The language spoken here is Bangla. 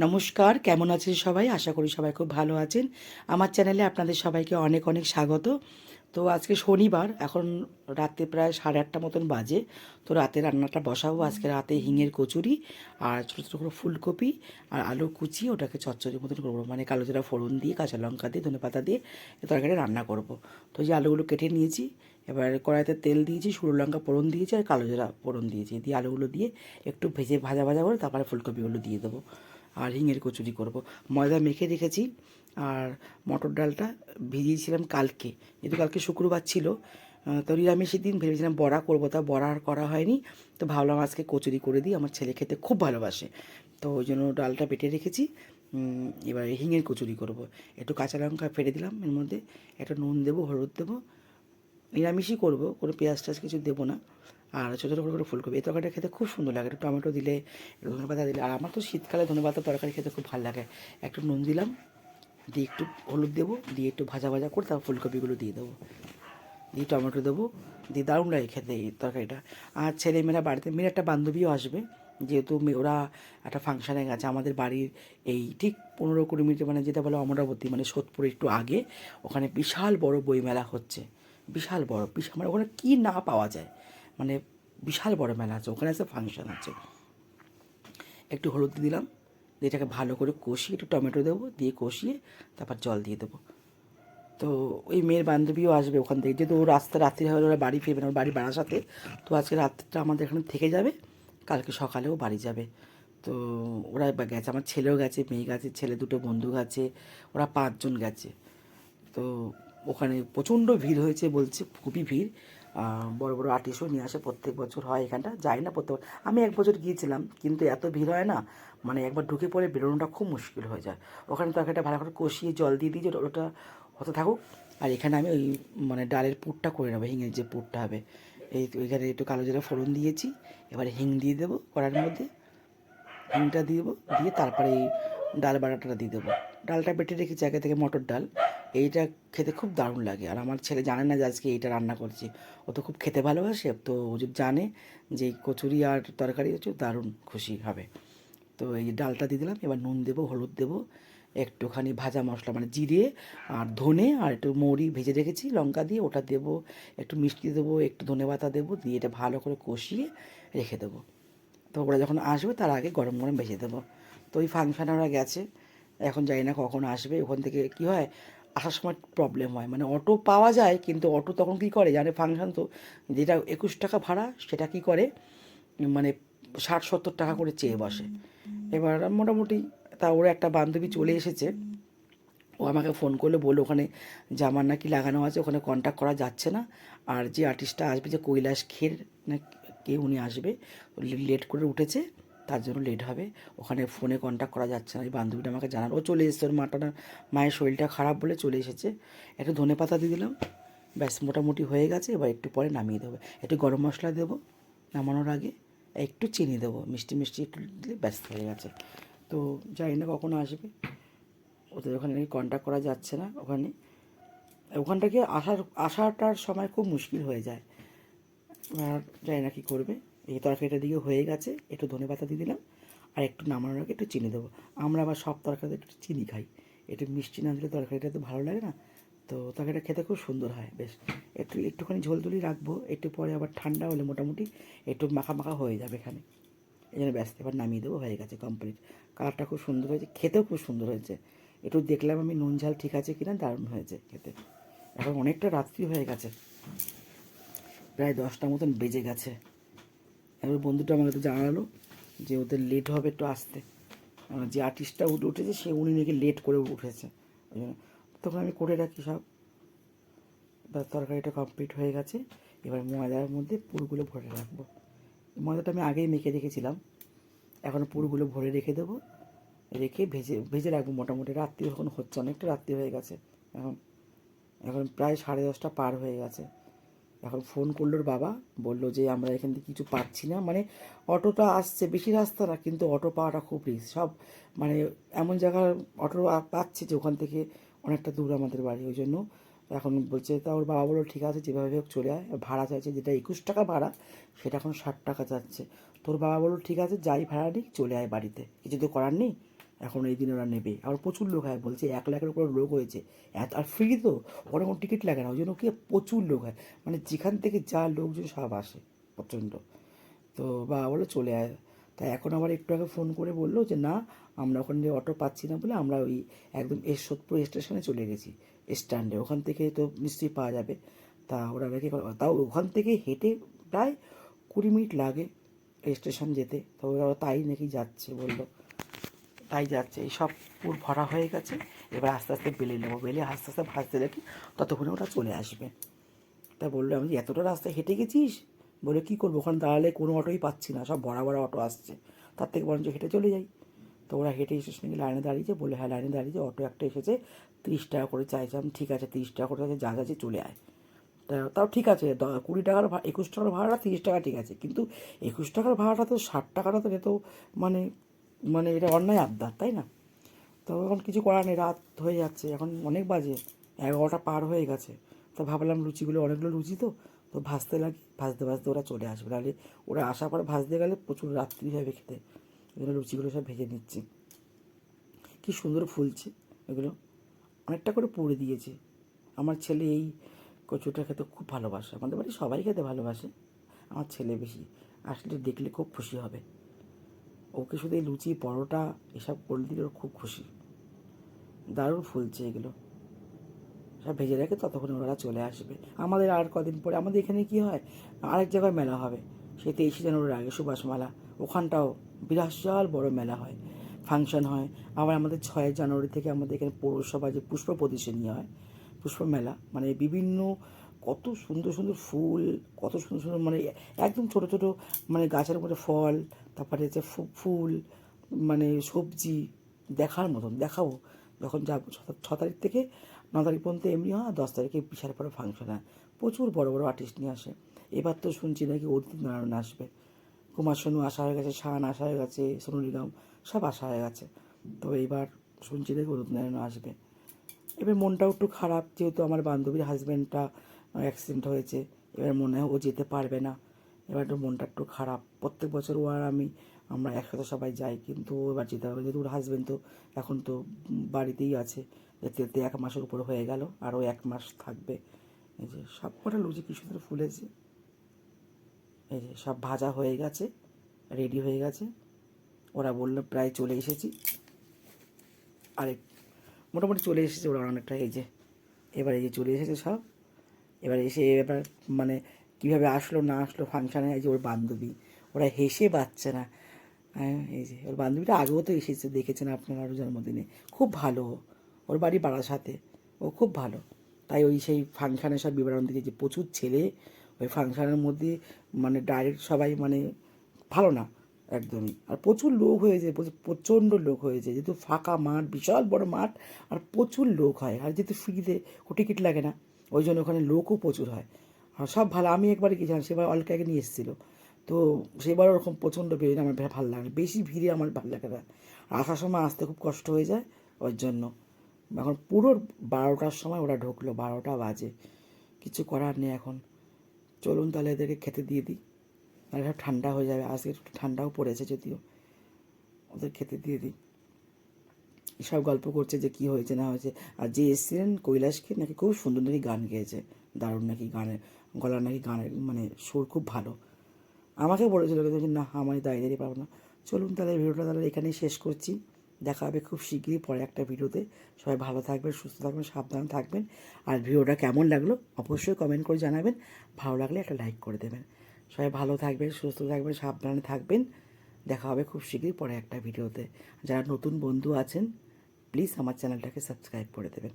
নমস্কার, কেমন আছেন সবাই? আশা করি সবাই খুব ভালো আছেন। আমার চ্যানেলে আপনাদের সবাইকে অনেক অনেক স্বাগত। তো আজকে শনিবার, এখন রাতে প্রায় 8:30 মতন বাজে। তো রাতে রান্নাটা বসাবো। আজকে রাতে হিঙের কচুরি আর ছোটো ছোটো করে ফুলকপি আর আলু কুচিয়ে ওটাকে চচ্চড়ির মতন করবো, মানে কালো জিরা ফোড়ন দিয়ে, কাঁচা লঙ্কা দিয়ে, ধনেপাতা দিয়ে এই তরকারি রান্না করব। তো এই যে আলুগুলো কেটে নিয়েছি, এবার কড়াইতে তেল দিয়েছি, শুকনো লঙ্কা ফোড়ন দিয়েছি আর কালো জিরা ফোড়ন দিয়েছি, দিয়ে আলুগুলো দিয়ে একটু ভাজা ভাজা করে তারপরে ফুলকপিগুলো দিয়ে দেবো। আর হিঙের কচুরি করব। ময়দা মেখে রেখেছি আর মটর ডালটা ভিজিয়েছিলাম কালকে, যেহেতু কালকে শুক্রবার ছিল। তো নিরামিষের দিন ভেবেছিলাম বড়া করবো, তা বড়া আর করা হয়নি। তো ভাবলাম আজকে কচুরি করে দিই, আমার ছেলে খেতে খুব ভালোবাসে। তো ওই জন্য ডালটা বেটে রেখেছি। এবার হিঙের কচুরি করব। একটু কাঁচা লঙ্কা ফেলে দিলাম এর মধ্যে, একটু নুন দেবো, হলুদ দেবো। নিরামিষই করবো, কোনো পেঁয়াজ টেয়াজ কিছু দেবো না। আর ছোটো ছোটো করে ফুলকপি, এই তরকারিটা খেতে খুব সুন্দর লাগে। একটু টমেটো দিলে, একটু ধনেপাতা দিলে, আর আমার তো শীতকালে ধনেপাতা তরকারি খেতে খুব ভালো লাগে। একটু নুন দিলাম, দিয়ে একটু হলুদ দেবো, দিয়ে একটু ভাজা ভাজা করে তারপর ফুলকপিগুলো দিয়ে দেবো, দিয়ে টমেটো দেবো, দিয়ে দারুণ লাগে খেতে এই তরকারিটা। আর ছেলেমেয়েরা বাড়িতে, মেয়ের একটা বান্ধবীও আসবে, যেহেতু ওরা একটা ফাংশানে গেছে আমাদের বাড়ির এই ঠিক 15-20 মিনিটে, মানে যেটা বলে অমরাবতী, মানে সোদপুরে একটু আগে। ওখানে বিশাল বড় বইমেলা হচ্ছে, বিশাল বড়, বিশাল, মানে ওখানে কী না পাওয়া যায়, মানে বিশাল বড় মেলা আছে ওখানে, আছে ফাংশন আছে। একটু হলুদ দিলাম, দিয়ে এটাকে ভালো করে কষিয়ে একটু টমেটো দেবো, দিয়ে কষিয়ে তারপর জল দিয়ে দেবো। তো ওই মেয়ের বান্ধবীও আসবে ওখান থেকে, যেহেতু ও রাত্রি হলে ওরা বাড়ি ফিরবে না, ওর বাড়ি বারাসাতে। তো আজকে রাত্রিটা আমাদের এখানে থেকে যাবে, কালকে সকালেও বাড়ি যাবে। তো ওরা গেছে, আমার ছেলেও গেছে, মেয়ে গেছে, ছেলে দুটো বন্ধু গেছে, ওরা 5 জন গেছে। তো ওখানে প্রচণ্ড ভিড় হয়েছে বলছে, খুবই ভিড়। বড় বড় আর্টিস্টও নিয়ে আসে, প্রত্যেক বছর হয় এখানটা, যাই না প্রত্যেক। আমি এক বছর গিয়েছিলাম, কিন্তু এত ভিড় হয় না, মানে একবার ঢুকে পড়ে বেরোনোটা খুব মুশকিল হয়ে যায়। ওখানে তরকারিটা ভালো করে কষিয়ে জল দিয়ে দিয়েছি, ওটা হতে থাকুক। আর এখানে আমি ওই মানে ডালের পুরটা করে নেবো, হিঙের যে পুরটা হবে। ওইখানে একটু কালো জিরা ফোড়ন দিয়েছি, এবারে হিং দিয়ে দেবো কড়ার মধ্যে, হিংটা দিয়ে দেবো, দিয়ে তারপরে এই ডাল বাটাটা দিয়ে দেবো। ডালটা বেটে রেখেছি আগে থেকে, মটর ডাল। এইটা খেতে খুব দারুণ লাগে। আর আমার ছেলে জানে না যে আজকে এইটা রান্না করছি, ও তো খুব খেতে ভালোবাসে। তো ও যদি জানে যে এই কচুরি আর তরকারি হচ্ছে, দারুণ খুশি হবে। তো এই ডালটা দিয়ে দিলাম, এবার নুন দেবো, হলুদ দেবো, একটুখানি ভাজা মশলা মানে জিরে আর ধনে আর একটু মৌরি ভেজে রেখেছি লঙ্কা দিয়ে, ওটা দেবো, একটু মিষ্টি দেবো, একটু ধনেপাতা দেবো, দিয়ে এটা ভালো করে কষিয়ে রেখে দেবো। তো ওরা যখন আসবে তার আগে গরম গরম ভেজে দেবো। তো ওই ফাংশানে ওরা গেছে, এখন জানি না কখন আসবে। ওখান থেকে কী হয়, আসার সময় প্রবলেম হয়, মানে অটো পাওয়া যায়, কিন্তু অটো তখন কী করে জানে, ফাংশান তো, যেটা 21 টাকা ভাড়া সেটা কী করে, মানে 60-70 টাকা করে চেয়ে বসে। এবার মোটামুটি, তা ওরা একটা বান্ধবী চলে এসেছে, ও আমাকে ফোন করলে বললো ওখানে জামার নাকি লাগানো আছে, ওখানে কন্ট্যাক্ট করা যাচ্ছে না। আর যে আর্টিস্টটা আসবে, যে কৈলাস খের না কে, উনি আসবে, লেট করে উঠেছে, তার জন্য লেট হবে, ওখানে ফোনে কন্ট্যাক্ট করা যাচ্ছে না। এই বান্ধবীটা আমাকে জানান, ও চলে এসেছে, ওর মায়ের শরীরটা খারাপ বলে চলে এসেছে। একটু ধনেপাতা দিয়ে দিলাম, ব্যাস মোটামুটি হয়ে গেছে। এবার একটু পরে নামিয়ে দেবো, একটু গরম মশলা দেবো নামানোর আগে, একটু চিনি দেবো, মিষ্টি মিষ্টি একটু দিলে ব্যাস হয়ে গেছে। তো জানি না কখন আসবে, ওদের ওখানে কন্ট্যাক্ট করা যাচ্ছে না। ওখান থেকে আসাটার সময় খুব মুশকিল হয়ে যায়। আর জানি না কী করবে। এই তরকারিটার দিকে হয়ে গেছে, একটু ধনেপাতা দিয়ে দিলাম, আর একটু নামানোর আগে একটু চিনি দেবো। আমরা আবার সব তরকারিতে একটু চিনি খাই, একটু মিষ্টি না দিলে তরকারিটা তো ভালো লাগে না। তো তরকারিটা খেতে খুব সুন্দর হয় বেশ। একটুখানি ঝোল তুলি রাখবো, একটু পরে আবার ঠান্ডা হলে মোটামুটি একটু মাখা মাখা হয়ে যাবে এখানে। এই জন্য ব্যস্ত, এবার নামিয়ে দেবো, হয়ে গেছে কমপ্লিট। কালারটা খুব সুন্দর হয়েছে, খেতেও খুব সুন্দর হয়েছে। একটু দেখলাম আমি নুন ঝাল ঠিক আছে কিনা, দারুণ হয়েছে খেতে। এখন অনেকটা রাত্রি হয়ে গেছে, প্রায় 10টা মতন বেজে গেছে। এবার বন্ধুটা আমাকে তো জানালো যে ওদের লেট হবে একটু আসতে, যে আর্টিস্টটা উঠেছে সে, উনি নাকি লেট করে উঠেছে, ওই জন্য তখন আমি করে রাখি সব। তরকারিটা কমপ্লিট হয়ে গেছে, এবার ময়দার মধ্যে পুরগুলো ভরে রাখবো। ময়দাটা আমি আগেই মেখে রেখেছিলাম, এখন পুরগুলো ভরে রেখে দেবো, রেখে ভেজে ভেজে রাখবো। মোটামুটি রাত্রি এখন হচ্ছে, অনেকটা রাত্রি হয়ে গেছে এখন, এখন প্রায় 10:30 পার হয়ে গেছে। এখন ফোন করলো ওর বাবা, বললো যে আমরা এখান থেকে কিছু পাচ্ছি না, মানে অটোটা আসছে, বেশি রাস্তা না, কিন্তু অটো পাওয়াটা খুব রিস্ক সব, মানে এমন জায়গায় অটো পাচ্ছে যে ওখান থেকে অনেকটা দূর আমাদের বাড়ি। ওই জন্য এখন বলছে, তা ওর বাবা বললো ঠিক আছে যেভাবে হোক চলে আয়। ভাড়া চাইছে, যেটা 21 টাকা ভাড়া, সেটা এখন 60 টাকা যাচ্ছে। তোর বাবা বললো ঠিক আছে, যাই ভাড়া নিই চলে আয় বাড়িতে, কিছু তো করার নেই। এখন এই দিনে ওরা নেবে। আবার প্রচুর লোক হয়, বলছে 1 লাখের উপরে লোক হয়েছে। আর ফ্রি তো, ওখানে কোনো টিকিট লাগে না, ওই জন্য কি প্রচুর লোক হয়, মানে যেখান থেকে যা লোকজন সব আসে প্রচণ্ড। তো বা বলে চলে আয়। তাই এখন আবার একটু আগে ফোন করে বললো যে না, আমরা ওখানে অটো পাচ্ছি না বলে আমরা ওই একদম সোদপুর স্টেশনে চলে গেছি, স্ট্যান্ডে, ওখান থেকে তো নিশ্চয়ই পাওয়া যাবে। তা ওরা নাকি, তাও ওখান থেকে হেঁটে প্রায় 20 মিনিট লাগে স্টেশন যেতে। তো ওরা তাই নাকি যাচ্ছে বললো, তাই যাচ্ছে। এই সব পুর ভরা হয়ে গেছে, এবার আস্তে আস্তে বেলে নেবো, বেলে আস্তে আস্তে ভাজতে দেখি, ততক্ষণে ওরা চলে আসবে। তা বললো আমি এতটা রাস্তা হেঁটে গেছিস, বলে কী করবো, ওখানে দাঁড়ালে কোনো অটোই পাচ্ছি না, সব ভরা ভরা অটো আসছে, তার থেকে বরঞ্চ হেঁটে চলে যাই। তো ওরা হেঁটে স্টেশনে গিয়ে লাইনে দাঁড়িয়েছে, বলে হ্যাঁ লাইনে দাঁড়িয়েছে, অটো একটা এসেছে, 30 টাকা করে চাইছে। আমি ঠিক আছে 30 টাকা করে চাইছে, যা যাচ্ছে চলে আয়। তাও ঠিক আছে, 20 টাকার 21 টাকার ভাড়া, 30 টাকা ঠিক আছে, কিন্তু 21 টাকার ভাড়াটা তো 60 টাকাটা তো এত, মানে মানে এটা অন্যায় আবদার, তাই না? তো এখন কিছু করার নেই, রাত হয়ে যাচ্ছে, এখন অনেক বাজে, 11টা পার হয়ে গেছে। তো ভাবলাম লুচিগুলো, অনেকগুলো লুচি তো তো ভাজতে লাগি, ভাজতে ভাজতে ওরা চলে আসবে, নাহলে ওরা আসার পরে ভাজতে গেলে প্রচুর রাত্রি হবে খেতে। ওই জন্য লুচিগুলো সব ভেজে নিচ্ছি। কী সুন্দর ফুলছে এগুলো, অনেকটা করে পুড়ে দিয়েছে। আমার ছেলে এই কচুটা খেতে খুব ভালোবাসে, আমাদের বাড়ি সবাই খেতে ভালোবাসে, আমার ছেলে বেশি, আসলে দেখলে খুব খুশি হবে। ওকে শুধু এই লুচি পরোটা এসব করে দিলে ওর খুব খুশি। দারুণ ফুলছে এগুলো, সব ভেজে রেখে ততক্ষণ ওরা চলে আসবে। আমাদের আর কদিন পরে আমাদের এখানে কী হয়, আরেক জায়গায় মেলা হবে, সেই 23শে জানুয়ারির আগে সুভাষ মেলা, ওখানটাও বিরাট বড় মেলা হয়, ফাংশন হয়। আবার আমাদের 6 জানুয়ারি থেকে আমাদের এখানে পৌরসভা যে পুষ্প প্রদর্শনী হয়, পুষ্প মেলা, মানে বিভিন্ন কত সুন্দর সুন্দর ফুল, কত সুন্দর সুন্দর, মানে একদম ছোটো ছোটো, মানে গাছের মধ্যে ফল, তারপরে হচ্ছে ফুল, মানে সবজি, দেখার মতন। দেখাবো যখন যাব, 6 তারিখ থেকে 9 তারিখ পর্যন্ত এমনি হয়, 10 তারিখে বিশাল বড় ফাংশন হয়, প্রচুর বড় বড় আর্টিস্ট নিয়ে আসে। এবার তো শুনছি নাকি উদিত নারায়ণ আসবে, কুমার শানু আসা হয়ে গেছে, শান আসা হয়ে গেছে, সোনু নিগম সব আসা হয়ে গেছে। তো এবার শুনছি নাকি উদিত নারায়ণ আসবে। এবার মনটাও একটু খারাপ, যেহেতু আমার বান্ধবীর হাজব্যান্ডটা অ্যাক্সিডেন্ট হয়েছে, এবার মনে হয় ও যেতে পারবে না, এবার একটু মনটা একটু খারাপ। প্রত্যেক বছর ও আর আমরা একসাথে সবাই যাই, কিন্তু এবার যেতে হবে, যেহেতু ওর হাজব্যান্ড তো এখন তো বাড়িতেই আছে, যেতে যেতে 1 মাসের উপর হয়ে গেল, আরও 1 মাস থাকবে। এই যে সব কটা লুচি কি সুন্দর ফুলেছে, এই যে সব ভাজা হয়ে গেছে, রেডি হয়ে গেছে। ওরা বললো প্রায় চলে এসেছি, আরেক মোটামুটি চলে এসেছে ওরা অনেকটা। এই যে এবার এই যে চলে এসেছে সব, এবার এসে এবার মানে কীভাবে আসলো না আসলো ফাংশানে, এই যে ওর বান্ধবী, ওরা হেসে পাচ্ছে না। হ্যাঁ, এই যে ওর বান্ধবীটা আগেও তো এসেছে, দেখেছেন আপনারা আরও জন্মদিনে, খুব ভালো, ওর বাড়ি বারাসাতে, ও খুব ভালো। তাই ওই সেই ফাংশানে সব বিবরণ দিয়েছে যে প্রচুর ছেলে ওই ফাংশানের মধ্যে, মানে ডাইরেক্ট সবাই মানে ভালো না একদমই, আর প্রচুর লোক হয়েছে, প্রচণ্ড লোক হয়েছে, যেহেতু ফাঁকা মাঠ, বিশাল বড় মাঠ, আর প্রচুর লোক হয়, আর যেহেতু ফ্রিতে টিকিট লাগে না, ওই জন্য ওখানে লোকও প্রচুর হয়, আর সব ভালো। আমি একবার গিয়েছিলাম, সেবার অলকাকে নিয়ে এসেছিলো, তো সেবার ওরকম প্রচণ্ড ভিড়, আমার ভালো লাগে, বেশি ভিড়ে আমার ভালো লাগে না, আসার সময় আসতে খুব কষ্ট হয়ে যায়, ওই জন্য। এখন পুরো 12টার সময় ওরা ঢুকলো, 12টা বাজে, কিছু করার নেই এখন। চলুন তাহলে এদেরকে খেতে দিয়ে দিই, আর সব ঠান্ডা হয়ে যাবে, আজকে একটু ঠান্ডাও পড়েছে যদিও, ওদের খেতে দিয়ে দিই। সব গল্প করছে যে কী হয়েছে না হয়েছে, আর যে এসেছিলেন কৈলাসকে নাকি খুব সুন্দর নাকি গান গেয়েছে, দারুণ নাকি গানের গলা, নাকি গানের মানে সুর খুব ভালো। আমাকে বলেছিল কিন্তু না, আমি দাঁড়িয়ে দাঁড়িয়ে পারবো না। চলুন তাহলে ভিডিওটা তাহলে এখানেই শেষ করছি, দেখা হবে খুব শিগগিরই পরে একটা ভিডিওতে। সবাই ভালো থাকবেন, সুস্থ থাকবেন, সাবধানে থাকবেন, আর ভিডিওটা কেমন লাগলো অবশ্যই কমেন্ট করে জানাবেন, ভালো লাগলে একটা লাইক করে দেবেন। সবাই ভালো থাকবেন, সুস্থ থাকবেন, সাবধানে থাকবেন, দেখা হবে খুব শীঘ্রই পরে একটা ভিডিওতে। যারা নতুন বন্ধু আছেন প্লিজ আমার চ্যানেলটাকে সাবস্ক্রাইব করে দেবেন।